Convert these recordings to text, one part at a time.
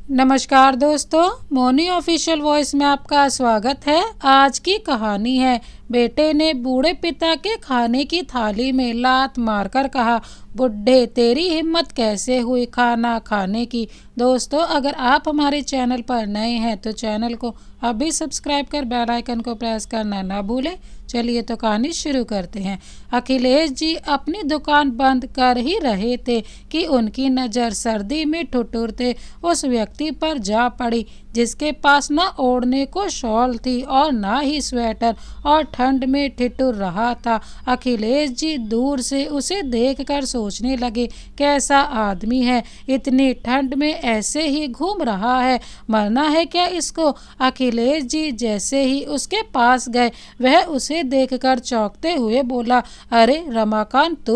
नमस्कार दोस्तों, Moni official voice में आपका स्वागत है। आज की कहानी है बेटे ने बूढ़े पिता के खाने की थाली में लात मारकर कहा, बुड्ढे तेरी हिम्मत कैसे हुई खाना खाने की। दोस्तों, अगर आप हमारे चैनल पर नए हैं तो चैनल को अभी सब्सक्राइब कर बेल आइकन को प्रेस करना ना भूलें। चलिए तो कहानी शुरू करते हैं। अखिलेश जी अपनी दुकान बंद कर ही रहे थे कि उनकी नज़र सर्दी में ठिठुरते उस व्यक्ति पर जा पड़ी जिसके पास न ओढ़ने को शॉल थी और ना ही स्वेटर, और ठंड में ठिठुर रहा था। अखिलेश जी दूर से उसे देखकर सोचने लगे, कैसा आदमी है, इतनी ठंड में ऐसे ही घूम रहा है, मरना है क्या इसको। अखिलेश जी जैसे ही उसके पास गए, वह उसे देखकर चौंकते हुए बोला, अरे रमाकांत,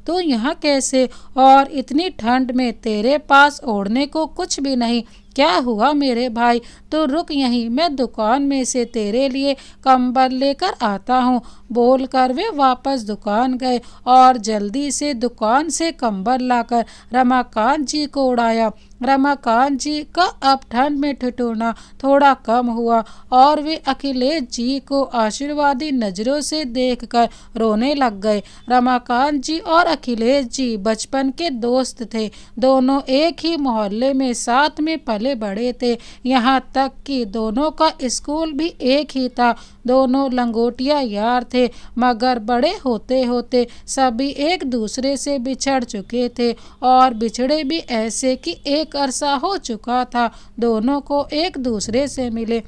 तू यहाँ कैसे, और इतनी ठंड में तेरे पास ओढ़ने को कुछ भी नहीं। क्या हुआ मेरे भाई, तो रुक यहीं, मैं दुकान में से तेरे लिए कंबल लेकर आता हूँ। बोलकर वे वापस दुकान गए और जल्दी से दुकान से कंबल लाकर रमाकांत जी को उड़ाया। रमाकांत जी का अब ठंड में ठिठुरना थोड़ा कम हुआ और वे अखिलेश जी को आशीर्वादी नज़रों से देखकर रोने लग गए। रमाकांत जी और अखिलेश जी बचपन के दोस्त थे। दोनों एक ही मोहल्ले में साथ में पले बड़े थे। यहाँ तक कि दोनों का स्कूल भी एक ही था। दोनों लंगोटिया यार थे, मगर बड़े होते होते सभी एक दूसरे से बिछड़ चुके थे, और बिछड़े भी ऐसे कि एक अरसा हो चुका था दोनों को एक दूसरे से मिले।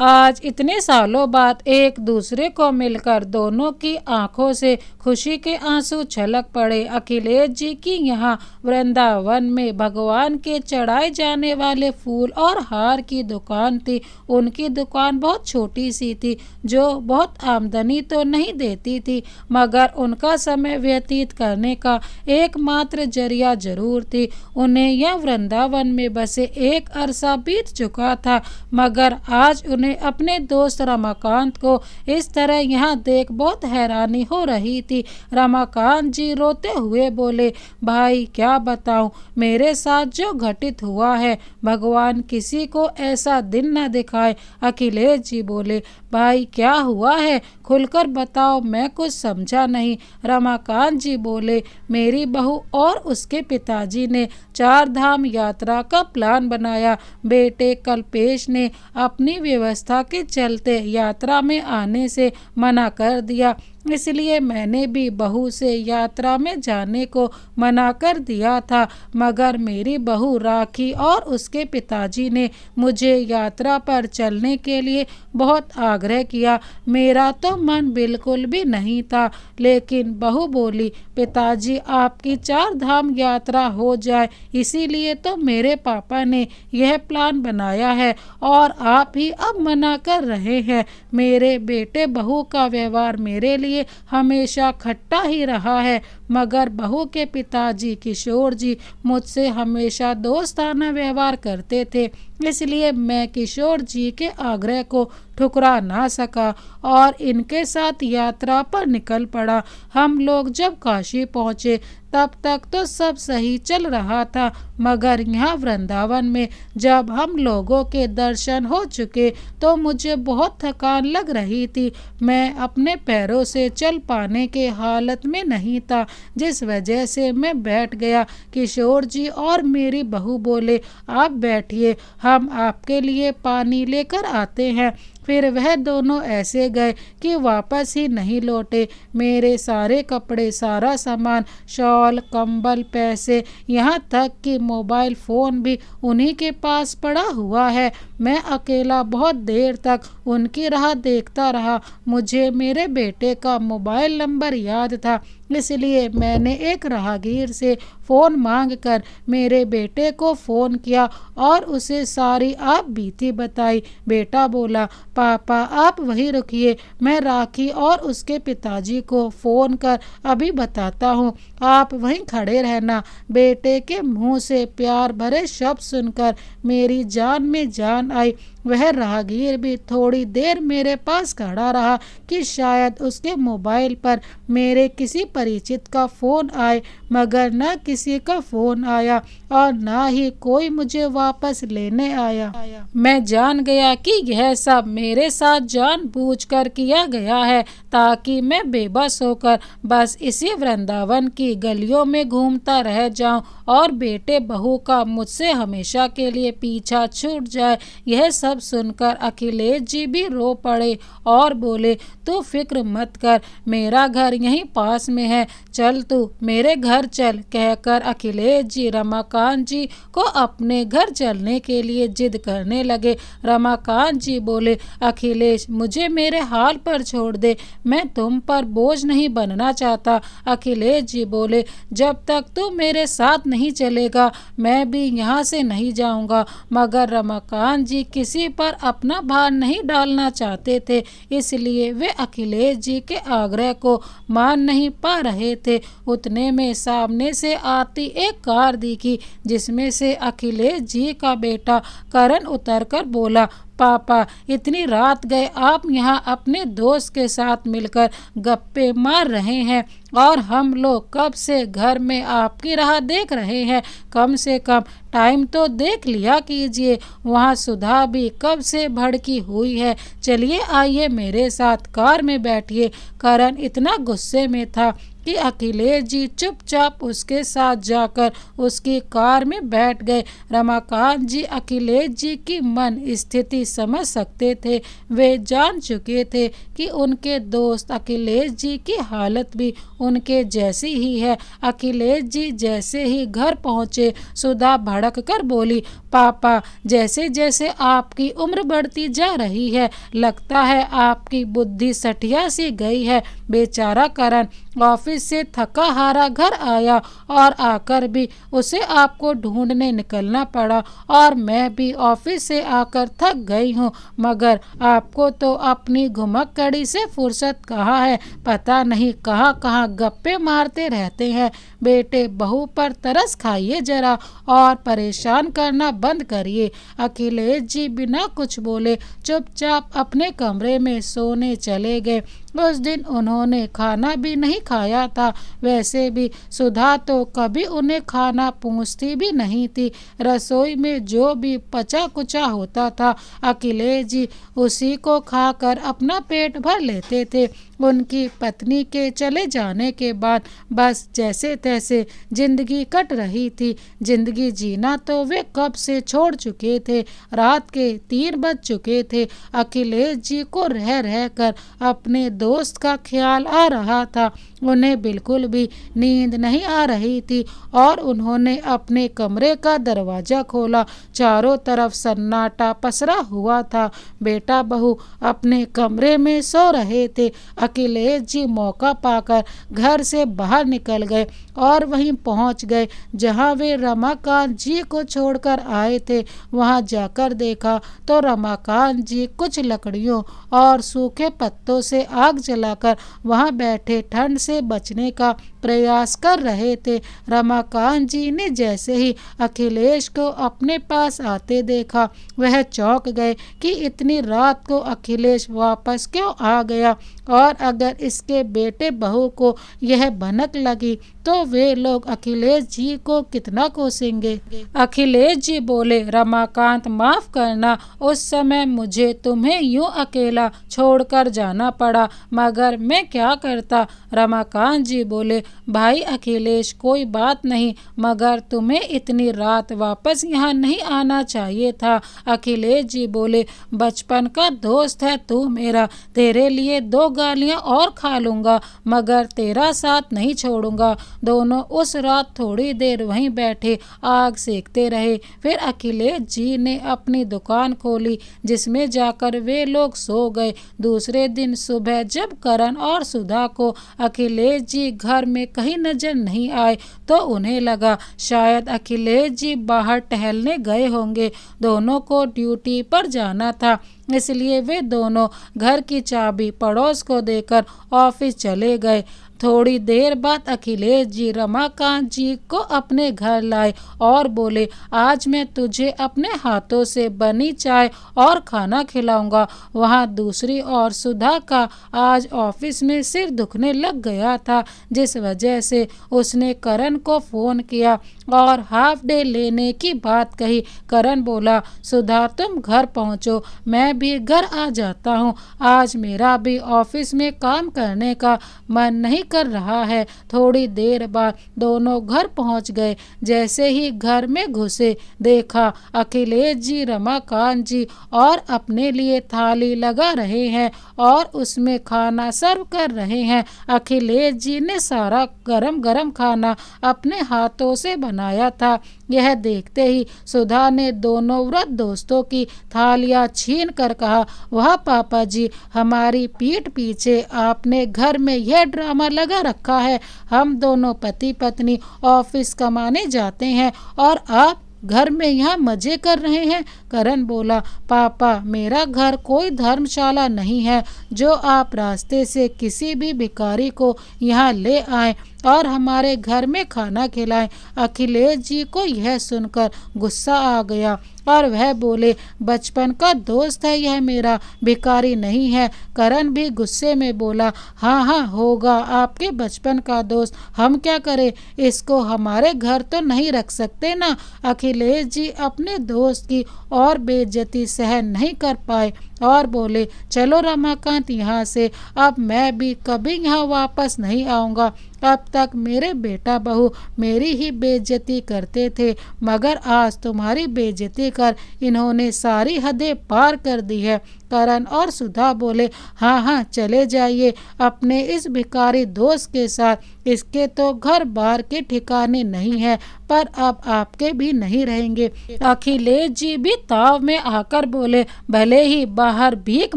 आज इतने सालों बाद एक दूसरे को मिलकर दोनों की आंखों से खुशी के आंसू छलक पड़े। अखिलेश जी की यहाँ वृंदावन में भगवान के चढ़ाए जाने वाले फूल और हार की दुकान थी। उनकी दुकान बहुत छोटी सी थी, जो बहुत आमदनी तो नहीं देती थी, मगर उनका समय व्यतीत करने का एकमात्र जरिया जरूर थी। उन्हें यह वृंदावन में बसे एक अरसा बीत चुका था, मगर आज उन्हें अपने दोस्त रमाकांत को इस तरह यहाँ देख बहुत हैरानी हो रही थी। रमाकांत जी रोते हुए बोले, भाई क्या बताऊं, मेरे साथ जो घटित हुआ है, भगवान किसी को ऐसा दिन न दिखाए। अखिलेश जी बोले, भाई क्या हुआ है, खुलकर बताओ, मैं कुछ समझा नहीं। रमाकांत जी बोले, मेरी बहू और उसके पिताजी ने 4 धाम यात्रा का प्लान बनाया। बेटे कल्पेश ने अपनी व्यवस्था के चलते यात्रा में आने से मना कर दिया, इसलिए मैंने भी बहू से यात्रा में जाने को मना कर दिया था, मगर मेरी बहू राखी और उसके पिताजी ने मुझे यात्रा पर चलने के लिए बहुत आग्रह किया। मेरा तो मन बिल्कुल भी नहीं था, लेकिन बहू बोली, पिताजी आपकी 4 धाम यात्रा हो जाए, इसीलिए तो मेरे पापा ने यह प्लान बनाया है और आप ही अब मना कर रहे हैं। मेरे बेटे बहू का व्यवहार मेरे लिए हमेशा खट्टा ही रहा है, मगर बहू के पिताजी किशोर जी मुझसे हमेशा दोस्ताना व्यवहार करते थे, इसलिए मैं किशोर जी के आग्रह को ठुकरा ना सका और इनके साथ यात्रा पर निकल पड़ा। हम लोग जब काशी पहुँचे तब तक तो सब सही चल रहा था, मगर यहाँ वृंदावन में जब हम लोगों के दर्शन हो चुके तो मुझे बहुत थकान लग रही थी। मैं अपने पैरों से चल पाने के हालत में नहीं था, जिस वजह से मैं बैठ गया। किशोर जी और मेरी बहू बोले, आप बैठिए, हम आपके लिए पानी लेकर आते हैं। फिर वह दोनों ऐसे गए कि वापस ही नहीं लौटे। मेरे सारे कपड़े, सारा सामान, शॉल, कंबल, पैसे, यहाँ तक कि मोबाइल फ़ोन भी उन्हीं के पास पड़ा हुआ है। मैं अकेला बहुत देर तक उनकी राह देखता रहा। मुझे मेरे बेटे का मोबाइल नंबर याद था, इसलिए मैंने एक राहगीर से फ़ोन मांगकर मेरे बेटे को फ़ोन किया और उसे सारी आप बीती बताई। बेटा बोला, पापा आप वहीं रुकिए, मैं राखी और उसके पिताजी को फ़ोन कर अभी बताता हूँ, आप वहीं खड़े रहना। बेटे के मुंह से प्यार भरे शब्द सुनकर मेरी जान में जान आई। वह राहगीर भी थोड़ी देर मेरे पास खड़ा रहा कि शायद उसके मोबाइल पर मेरे किसी परिचित का फ़ोन आए, मगर न किसी का फ़ोन आया और न ही कोई मुझे वापस लेने आया। मैं जान गया कि यह सब मेरे साथ जानबूझकर किया गया है ताकि मैं बेबस होकर बस इसी वृंदावन की गलियों में घूमता रह जाऊं और बेटे बहू का मुझसे हमेशा के लिए पीछा छूट जाए। यह सब सुनकर अखिलेश जी भी रो पड़े और बोले, तू फिक्र मत कर, मेरा घर यहीं पास में है, चल तू मेरे घर चल। कहकर अखिलेश जी रमाकांत जी को अपने घर चलने के लिए जिद करने लगे। रमाकांत जी बोले, अखिलेश मुझे मेरे हाल पर छोड़ दे, मैं तुम पर बोझ नहीं बनना चाहता। अखिलेश जी बोले, जब तक तू मेरे साथ नहीं चलेगा मैं भी यहाँ से नहीं जाऊँगा। मगर रमाकांत जी किसी पर अपना भार नहीं डालना चाहते थे, इसलिए वे अखिलेश जी के आग्रह को मान नहीं पा रहे थे। उतने में सामने से आती एक कार दिखी जिसमें से अखिलेश जी का बेटा करण उतरकर बोला, पापा इतनी रात गए आप यहाँ अपने दोस्त के साथ मिलकर गप्पे मार रहे हैं और हम लोग कब से घर में आपकी राह देख रहे हैं। कम से कम टाइम तो देख लिया कीजिए। वहाँ सुधा भी कब से भड़की हुई है। चलिए आइए मेरे साथ कार में बैठिए। करण इतना गुस्से में था कि अखिलेश जी चुपचाप उसके साथ जाकर उसकी कार में बैठ गए। रमाकांत जी अखिलेश जी की मन स्थिति समझ सकते थे। वे जान चुके थे कि उनके दोस्त अखिलेश जी की हालत भी उनके जैसी ही है। अखिलेश जी जैसे ही घर पहुंचे, सुधा भड़क कर बोली, पापा जैसे जैसे आपकी उम्र बढ़ती जा रही है लगता है आपकी बुद्धि सठिया सी गई है। बेचारा करण ऑफिस से थका हारा घर आया और आकर भी उसे आपको ढूंढने निकलना पड़ा और मैं भी ऑफिस से आकर थक गई हूँ, मगर आपको तो अपनी घुमक्कड़ी से फुर्सत कहाँ है। पता नहीं कहाँ कहाँ गप्पे मारते रहते हैं। बेटे बहू पर तरस खाइए जरा और परेशान करना बंद करिए। अखिलेश जी बिना कुछ बोले चुपचाप अपने कमरे में सोने चले गए। उस दिन उन्होंने खाना भी नहीं खाया था। वैसे भी सुधा तो कभी उन्हें खाना पूछती भी नहीं थी। रसोई में जो भी पचा कुचा होता था अखिलेश जी उसी को खाकर अपना पेट भर लेते थे। उनकी पत्नी के चले जाने के बाद बस जैसे तैसे जिंदगी कट रही थी। जिंदगी जीना तो वे कब से छोड़ चुके थे। रात के 3 बज चुके थे। अखिलेश जी को रह रह कर अपने दोस्त का ख्याल आ रहा था। उन्हें बिल्कुल भी नींद नहीं आ रही थी और उन्होंने अपने कमरे का दरवाज़ा खोला। चारों तरफ सन्नाटा पसरा हुआ था। बेटा बहू अपने कमरे में सो रहे थे। अखिलेश जी मौका पाकर घर से बाहर निकल गए और वहीं पहुंच गए जहां वे रमाकांत जी को छोड़कर आए थे। वहां जाकर देखा तो रमाकांत जी कुछ लकड़ियों और सूखे पत्तों से आग जलाकर वहां बैठे ठंड से बचने का प्रयास कर रहे थे। रमाकांत जी ने जैसे ही अखिलेश को अपने पास आते देखा वह चौंक गए कि इतनी रात को अखिलेश वापस क्यों आ गया और अगर इसके बेटे बहू को यह भनक लगी तो वे लोग अखिलेश जी को कितना कोसेंगे। अखिलेश जी बोले, रमाकांत माफ करना, उस समय मुझे तुम्हें यूं अकेला छोड़कर जाना पड़ा, मगर मैं क्या करता। रमाकांत जी बोले, भाई अखिलेश कोई बात नहीं, मगर तुम्हें इतनी रात वापस यहाँ नहीं आना चाहिए था। अखिलेश जी बोले, बचपन का दोस्त है तू मेरा, तेरे लिए 2 गालियाँ और खा लूँगा मगर तेरा साथ नहीं छोड़ूंगा। दोनों उस रात थोड़ी देर वहीं बैठे आग सेकते रहे। फिर अखिलेश जी ने अपनी दुकान खोली जिसमें जाकर वे लोग सो गए। दूसरे दिन सुबह जब करण और सुधा को अखिलेश जी घर में कहीं नजर नहीं आए तो उन्हें लगा शायद अखिलेश जी बाहर टहलने गए होंगे। दोनों को ड्यूटी पर जाना था इसलिए वे दोनों घर की चाबी पड़ोस को देकर ऑफिस चले गए। थोड़ी देर बाद अखिलेश जी रमाकांत जी को अपने घर लाए और बोले, आज मैं तुझे अपने हाथों से बनी चाय और खाना खिलाऊंगा। वहाँ दूसरी ओर सुधा का आज ऑफिस में सिर दुखने लग गया था, जिस वजह से उसने करण को फोन किया और हाफ डे लेने की बात कही। करण बोला, सुधा तुम घर पहुंचो, मैं भी घर आ जाता हूं। आज मेरा भी ऑफिस में काम करने का मन नहीं कर रहा है। थोड़ी देर बाद दोनों घर पहुंच गए। जैसे ही घर में घुसे, देखा अखिलेश जी रमाकांत जी और अपने लिए थाली लगा रहे हैं और उसमें खाना सर्व कर रहे हैं। अखिलेश जी ने सारा गरम गरम खाना अपने हाथों से बनाया था। यह देखते ही सुधा ने दोनों वृद्ध दोस्तों की थालियां छीन कर कहा, वाह पापा जी, हमारी पीठ पीछे आपने घर में यह ड्रामा लगा रखा है। हम दोनों पति पत्नी ऑफिस कमाने जाते हैं और आप घर में यहाँ मजे कर रहे हैं। करण बोला, पापा मेरा घर कोई धर्मशाला नहीं है जो आप रास्ते से किसी भी भिखारी को यहाँ ले आए और हमारे घर में खाना खिलाएं। अखिलेश जी को यह सुनकर गुस्सा आ गया और वह बोले, बचपन का दोस्त है यह मेरा, भिखारी नहीं है। करण भी गुस्से में बोला, हाँ हाँ होगा आपके बचपन का दोस्त, हम क्या करें, इसको हमारे घर तो नहीं रख सकते ना। अखिलेश जी अपने दोस्त की और बेइज्जती सहन नहीं कर पाए और बोले, चलो रमाकांत यहाँ से, अब मैं भी कभी यहाँ वापस नहीं आऊँगा। अब तक मेरे बेटा बहू मेरी ही बेइज्जती करते थे, मगर आज तुम्हारी बेइज्जती कर इन्होंने सारी हदें पार कर दी है। करण और सुधा बोले, हाँ हाँ चले जाइए अपने इस भिखारी दोस्त के साथ, इसके तो घर बार के ठिकाने नहीं है, पर अब आपके भी नहीं रहेंगे। अखिलेश जी भी ताव में आकर बोले, भले ही बाहर भीख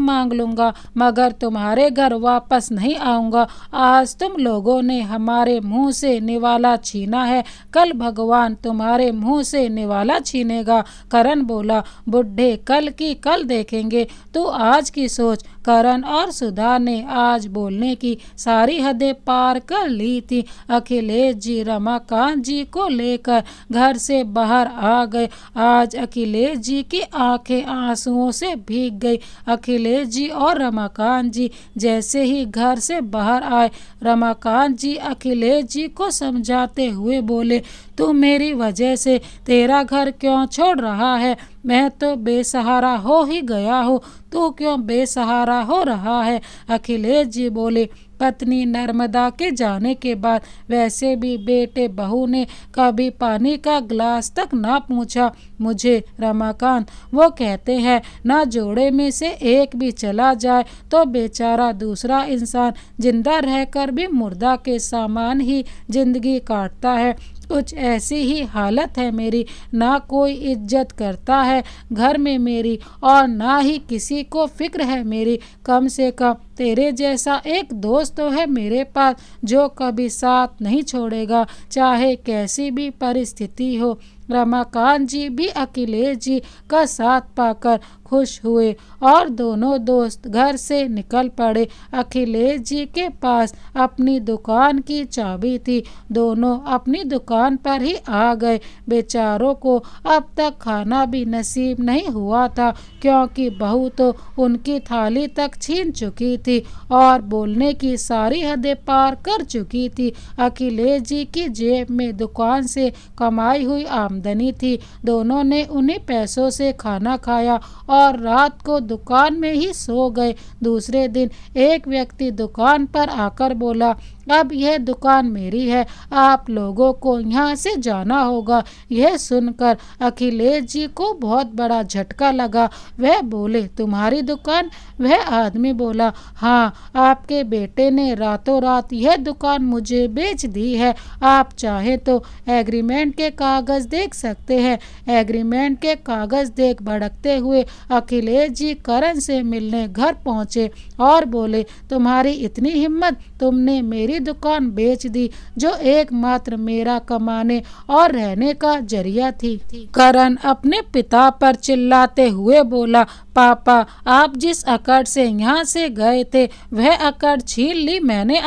मांग लूंगा मगर तुम्हारे घर वापस नहीं आऊंगा। आज तुम लोगों ने हमारे मुंह से निवाला छीना है, कल भगवान तुम्हारे मुंह से निवाला छीनेगा। करण बोला, बुढ़े कल की कल देखेंगे, तू आज की सोच। करण और सुधा ने आज बोलने की सारी हदें पार कर ली थी। अखिलेश जी रमाकांत जी को लेकर घर से बाहर आ गए। आज अखिलेश जी की आंखें आंसुओं से भीग गई। अखिलेश जी और रमाकांत जी जैसे ही घर से बाहर आए, रमाकांत जी अखिलेश जी को समझाते हुए बोले, तू मेरी वजह से तेरा घर क्यों छोड़ रहा है, मैं तो बेसहारा हो ही गया हूँ, तू क्यों बेसहारा हो रहा है। अखिलेश जी बोले, पत्नी नर्मदा के जाने के बाद वैसे भी बेटे बहू ने कभी पानी का ग्लास तक ना पूछा मुझे। रमाकांत, वो कहते हैं ना जोड़े में से एक भी चला जाए तो बेचारा दूसरा इंसान जिंदा रहकर भी मुर्दा के सामान ही जिंदगी काटता है। कुछ ऐसी ही हालत है मेरी, ना कोई इज्जत करता है घर में मेरी और ना ही किसी को फिक्र है मेरी। कम से कम तेरे जैसा एक दोस्त तो है मेरे पास जो कभी साथ नहीं छोड़ेगा, चाहे कैसी भी परिस्थिति हो। रमाकांत जी भी अखिलेश जी का साथ पाकर खुश हुए और दोनों दोस्त घर से निकल पड़े। अखिलेश जी के पास अपनी दुकान की चाबी थी, दोनों अपनी दुकान पर ही आ गए। बेचारों को अब तक खाना भी नसीब नहीं हुआ था, क्योंकि बहू तो उनकी थाली तक छीन चुकी थी और बोलने की सारी हदें पार कर चुकी थी। अखिलेश जी की जेब में दुकान से कमाई हुई आमदनी थी। दोनों ने उन्हीं पैसों से खाना खाया और रात को दुकान में ही सो गए। दूसरे दिन एक व्यक्ति दुकान पर आकर बोला, अब यह दुकान मेरी है, आप लोगों को यहाँ से जाना होगा। यह सुनकर अखिलेश जी को बहुत बड़ा झटका लगा। वह बोले, तुम्हारी दुकान? वह आदमी बोला, हाँ, आपके बेटे ने रातों रात यह दुकान मुझे बेच दी है। आप चाहे तो एग्रीमेंट के कागज देख सकते हैं। एग्रीमेंट के कागज देख भड़कते हुए अखिलेश जी करण से मिलने घर पहुंचे और बोले, तुम्हारी इतनी हिम्मत, तुमने मेरी दुकान बेच दी जो एकमात्र मेरा कमाने और रहने का जरिया थी। करण अपने पिता पर चिल्लाते हुए बोला, पापा, आप जिस अकड़ से यहाँ से गए थे वह अकड़ छीन ली मैंने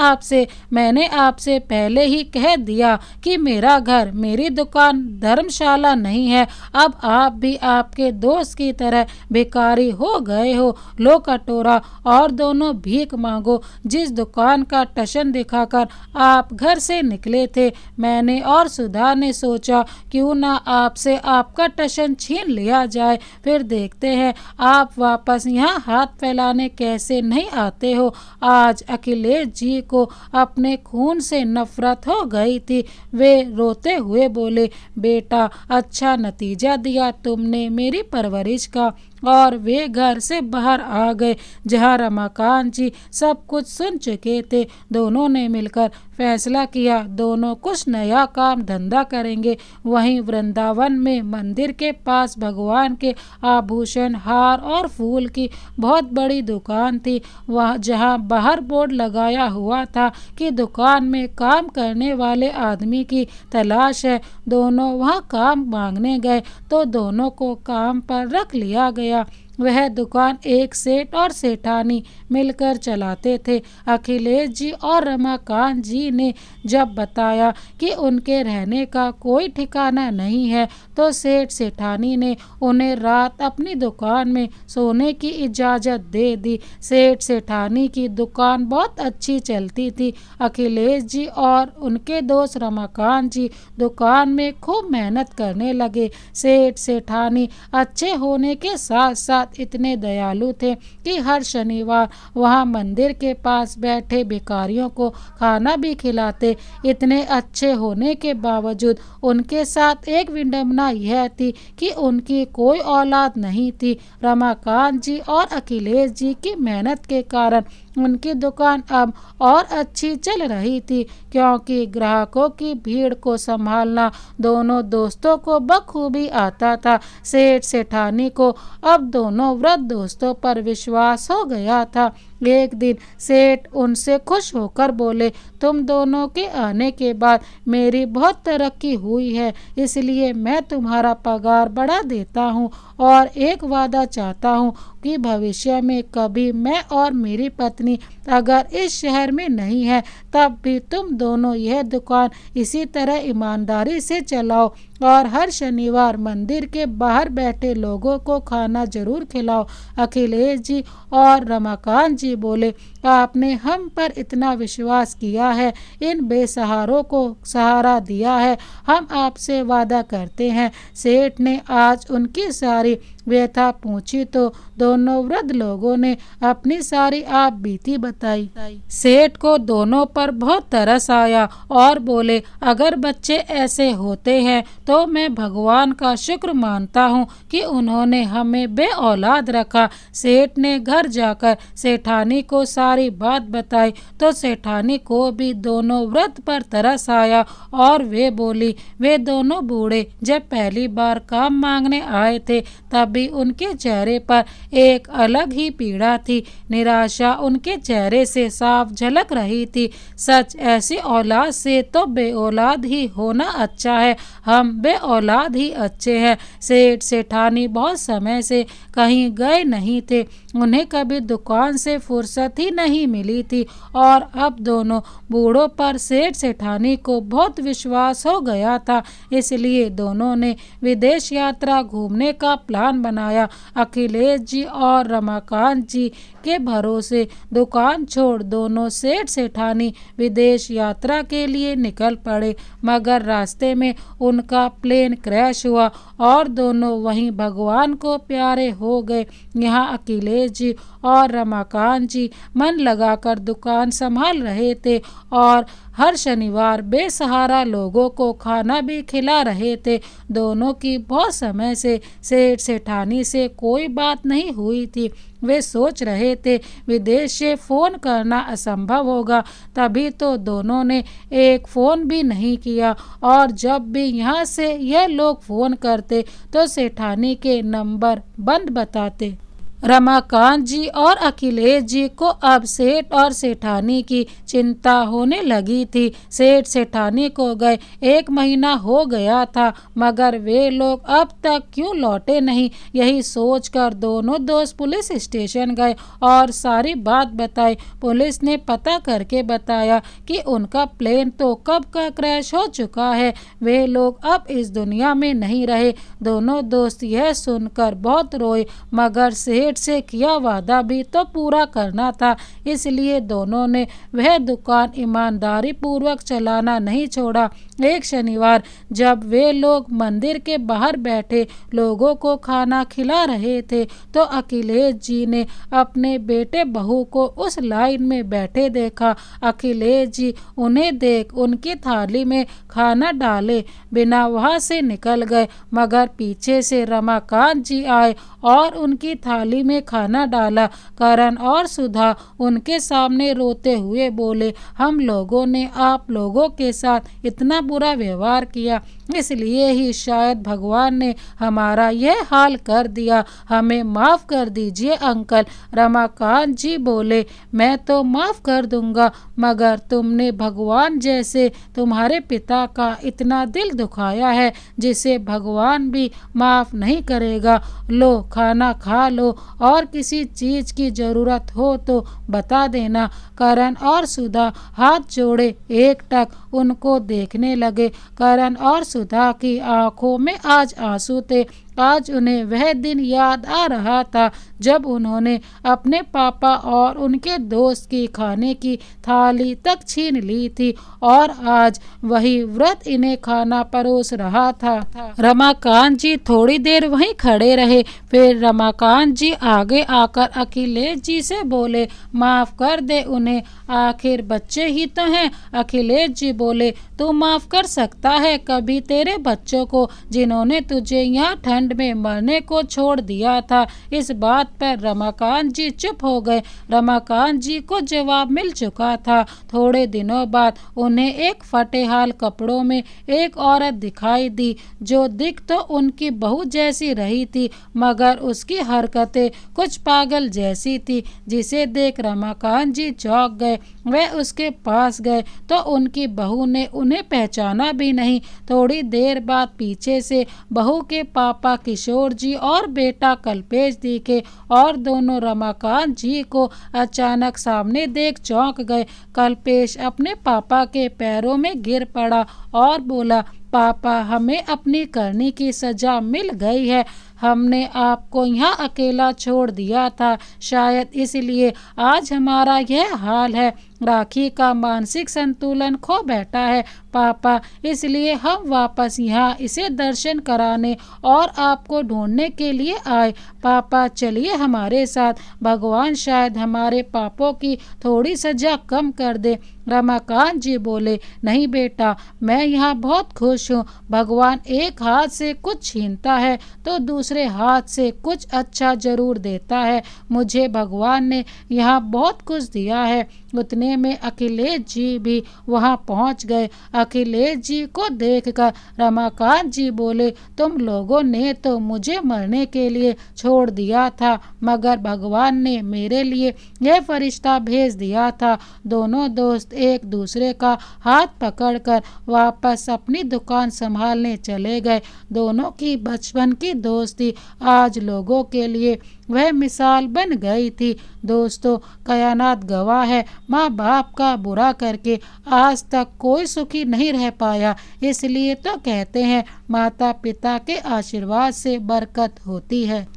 आपसे पहले ही कह दिया कि मेरा घर, मेरी दुकान धर्मशाला नहीं है। अब आप भी आपके दोस्त की तरह भिखारी हो गए हो। लो कटोरा और दोनों भीख मांगो। जिस दुकान का टशन दिखाकर आप घर से निकले थे, मैंने और सुधा ने सोचा क्यों ना आपसे आपका टशन छीन लिया जाए, फिर देखते हैं आप वापस यहाँ हाथ फैलाने कैसे नहीं आते हो। आज अखिलेश जी को अपने खून से नफरत हो गई थी। वे रोते हुए बोले, बेटा, अच्छा नतीजा दिया तुमने मेरी परवरिश का। और वे घर से बाहर आ गए। जहाँ रमाकांत जी सब कुछ सुन चुके थे, दोनों ने मिलकर फैसला किया दोनों कुछ नया काम धंधा करेंगे। वहीं वृंदावन में मंदिर के पास भगवान के आभूषण, हार और फूल की बहुत बड़ी दुकान थी। वह जहाँ बाहर बोर्ड लगाया हुआ था कि दुकान में काम करने वाले आदमी की तलाश है, दोनों वहाँ काम मांगने गए तो दोनों को काम पर रख लिया गया। वह दुकान एक सेठ और सेठानी मिलकर चलाते थे। अखिलेश जी और रमाकांत जी ने जब बताया कि उनके रहने का कोई ठिकाना नहीं है, तो सेठ सेठानी ने उन्हें रात अपनी दुकान में सोने की इजाज़त दे दी। सेठ सेठानी की दुकान बहुत अच्छी चलती थी। अखिलेश जी और उनके दोस्त रमाकांत जी दुकान में खूब मेहनत करने लगे। सेठ सेठानी अच्छे होने के साथ साथ इतने दयालु थे कि हर शनिवार वहां मंदिर के पास बैठे भिखारियों को खाना भी खिलाते। इतने अच्छे होने के बावजूद उनके साथ एक विडंबना यह थी कि उनकी कोई औलाद नहीं थी। रमाकांत जी और अखिलेश जी की मेहनत के कारण उनकी दुकान अब और अच्छी चल रही थी, क्योंकि ग्राहकों की भीड़ को संभालना दोनों दोस्तों को बखूबी आता था। सेठ सेठानी को अब दोनों वृद्ध दोस्तों पर विश्वास हो गया था। एक दिन सेठ उनसे खुश होकर बोले, तुम दोनों के आने के बाद मेरी बहुत तरक्की हुई है, इसलिए मैं तुम्हारा पगार बढ़ा देता हूँ और एक वादा चाहता हूँ कि भविष्य में कभी मैं और मेरी पत्नी अगर इस शहर में नहीं है, तब भी तुम दोनों यह दुकान इसी तरह ईमानदारी से चलाओ और हर शनिवार मंदिर के बाहर बैठे लोगों को खाना जरूर खिलाओ। अखिलेश जी और रमाकांत जी बोले, आपने हम पर इतना विश्वास किया है, इन बेसहारों को सहारा दिया है, हम आपसे वादा करते हैं। सेठ ने आज उनकी सारी व्यथा पूछी तो दोनों वृद्ध लोगों ने अपनी सारी आप बीती बताई। सेठ को दोनों पर बहुत तरस आया और बोले, अगर बच्चे ऐसे होते हैं तो मैं भगवान का शुक्र मानता हूँ कि उन्होंने हमें बे औलाद रखा। सेठ ने घर जाकर सेठानी को सारी बात बताई तो सेठानी को भी दोनों वृद्ध पर तरस आया और वे बोली, वे दोनों बूढ़े जब पहली बार काम मांगने आए थे तभी उनके चेहरे पर एक अलग ही पीड़ा थी। निराशा उनके चेहरे से साफ झलक रही थी। सच, ऐसी औलाद से तो बे औलाद ही होना अच्छा है। हम बे औलाद ही अच्छे हैं। सेठ सेठानी बहुत समय से कहीं गए नहीं थे, उन्हें कभी दुकान से फुर्सत ही नहीं मिली थी और अब दोनों बूढ़ों पर सेठ सेठानी को बहुत विश्वास हो गया था, इसलिए दोनों ने विदेश यात्रा घूमने का प्लान बनाया। अखिलेश जी और रमाकांत जी के भरोसे दुकान छोड़ दोनों सेठ सेठानी विदेश यात्रा के लिए निकल पड़े, मगर रास्ते में उनका प्लेन क्रैश हुआ और दोनों वहीं भगवान को प्यारे हो गए। यहाँ अखिलेश जी और रमाकांत रमाकांत जी मन लगाकर दुकान संभाल रहे थे और हर शनिवार बेसहारा लोगों को खाना भी खिला रहे थे। दोनों की बहुत समय से सेठ सेठानी से कोई बात नहीं हुई थी। वे सोच रहे थे विदेश से फ़ोन करना असंभव होगा, तभी तो दोनों ने एक फ़ोन भी नहीं किया। और जब भी यहाँ से यह लोग फ़ोन करते तो सेठानी के नंबर बंद बताते। रमाकांत जी और अखिलेश जी को अब सेठ और सेठानी की चिंता होने लगी थी। सेठ सेठानी को गए 1 महीना हो गया था, मगर वे लोग अब तक क्यों लौटे नहीं, यही सोचकर दोनों दोस्त पुलिस स्टेशन गए और सारी बात बताई। पुलिस ने पता करके बताया कि उनका प्लेन तो कब का क्रैश हो चुका है, वे लोग अब इस दुनिया में नहीं रहे। दोनों दोस्त यह सुनकर बहुत रोए, मगर सेठ से किया वादा भी तो पूरा करना था, इसलिए दोनों ने वह दुकान ईमानदारी पूर्वक चलाना नहीं छोड़ा। एक शनिवार जब वे लोग मंदिर के बाहर बैठे लोगों को खाना खिला रहे थे तो अखिलेश जी ने अपने बेटे बहू को उस लाइन में बैठे देखा। अखिलेश जी उन्हें देख उनकी थाली में खाना डाले बिना वहां से निकल गए, मगर पीछे से रमाकांत जी आए और उनकी थाली में खाना डाला। करण और सुधा उनके सामने रोते हुए बोले, हम लोगों ने आप लोगों के साथ इतना बुरा व्यवहार किया, इसलिए ही शायद भगवान ने हमारा यह हाल कर दिया, हमें माफ़ कर दीजिए अंकल। रमाकांत जी बोले, मैं तो माफ़ कर दूंगा, मगर तुमने भगवान जैसे तुम्हारे पिता का इतना दिल दुखाया है जिसे भगवान भी माफ़ नहीं करेगा। लो खाना खा लो और किसी चीज़ की ज़रूरत हो तो बता देना। करण और सुधा हाथ जोड़े एकटक उनको देखने लगे। करण और सुधा की आंखों में आज आंसू थे। आज उन्हें वह दिन याद आ रहा था जब उन्होंने अपने पापा और उनके दोस्त की खाने की थाली तक छीन ली थी और आज वही व्रत इन्हें खाना परोस रहा था। रमाकांत जी थोड़ी देर वहीं खड़े रहे, फिर रमाकांत जी आगे आकर अखिलेश जी से बोले, माफ़ कर दे उन्हें, आखिर बच्चे ही तो हैं। अखिलेश जी बोले, तू माफ़ कर सकता है कभी तेरे बच्चों को जिन्होंने तुझे यहाँ ठंड में मरने को छोड़ दिया था। इस बात पर रमाकांत जी चुप हो गए। रमाकांत जी को जवाब मिल चुका था। थोड़े दिनों बाद उन्हें एक फटेहाल कपड़ों में एक औरत दिखाई दी जो दिख तो उनकी बहू जैसी रही थी, मगर उसकी हरकतें कुछ पागल जैसी थी, जिसे देख रमाकांत जी चौंक गए। वे उसके पास गए तो उनकी बहू ने उन्हें पहचाना भी नहीं। थोड़ी देर बाद पीछे से बहू के पापा किशोर जी और बेटा कल्पेश दिखे और दोनों रमाकांत जी को अचानक सामने देख चौंक गए। कल्पेश अपने पापा के पैरों में गिर पड़ा और बोला, पापा हमें अपनी करनी की सजा मिल गई है, हमने आपको यहाँ अकेला छोड़ दिया था, शायद इसलिए आज हमारा यह हाल है। राखी का मानसिक संतुलन खो बैठा है पापा, इसलिए हम वापस यहाँ इसे दर्शन कराने और आपको ढूंढने के लिए आए। पापा चलिए हमारे साथ, भगवान शायद हमारे पापों की थोड़ी सजा कम कर दे। रमाकांत जी बोले, नहीं बेटा, मैं यहाँ बहुत खुश हूँ। भगवान एक हाथ से कुछ छीनता है तो दूसरे हाथ से कुछ अच्छा जरूर देता है। मुझे भगवान ने यहाँ बहुत कुछ दिया है। उतने में अखिलेश जी भी वहाँ पहुँच गए। अखिलेश जी को देखकर रमाकांत जी बोले, तुम लोगों ने तो मुझे मरने के लिए छोड़ दिया था, मगर भगवान ने मेरे लिए यह फरिश्ता भेज दिया था। दोनों दोस्त एक दूसरे का हाथ पकड़कर वापस अपनी दुकान संभालने चले गए। दोनों की बचपन की दोस्ती आज लोगों के लिए वह मिसाल बन गई थी। दोस्तों, कायनात गवाह है, माँ बाप का बुरा करके आज तक कोई सुखी नहीं रह पाया। इसलिए तो कहते हैं माता पिता के आशीर्वाद से बरकत होती है।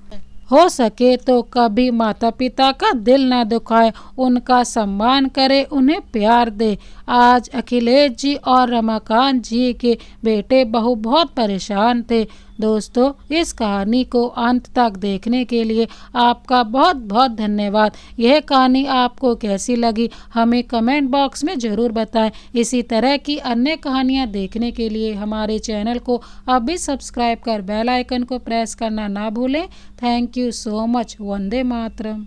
हो सके तो कभी माता पिता का दिल ना दुखाए, उनका सम्मान करे, उन्हें प्यार दे। आज अखिलेश जी और रमाकांत जी के बेटे बहू बहुत परेशान थे। दोस्तों, इस कहानी को अंत तक देखने के लिए आपका बहुत बहुत धन्यवाद। यह कहानी आपको कैसी लगी हमें कमेंट बॉक्स में ज़रूर बताएं। इसी तरह की अन्य कहानियाँ देखने के लिए हमारे चैनल को अभी सब्सक्राइब कर बेल आइकन को प्रेस करना ना भूलें। Thank you so much. Vande Mataram.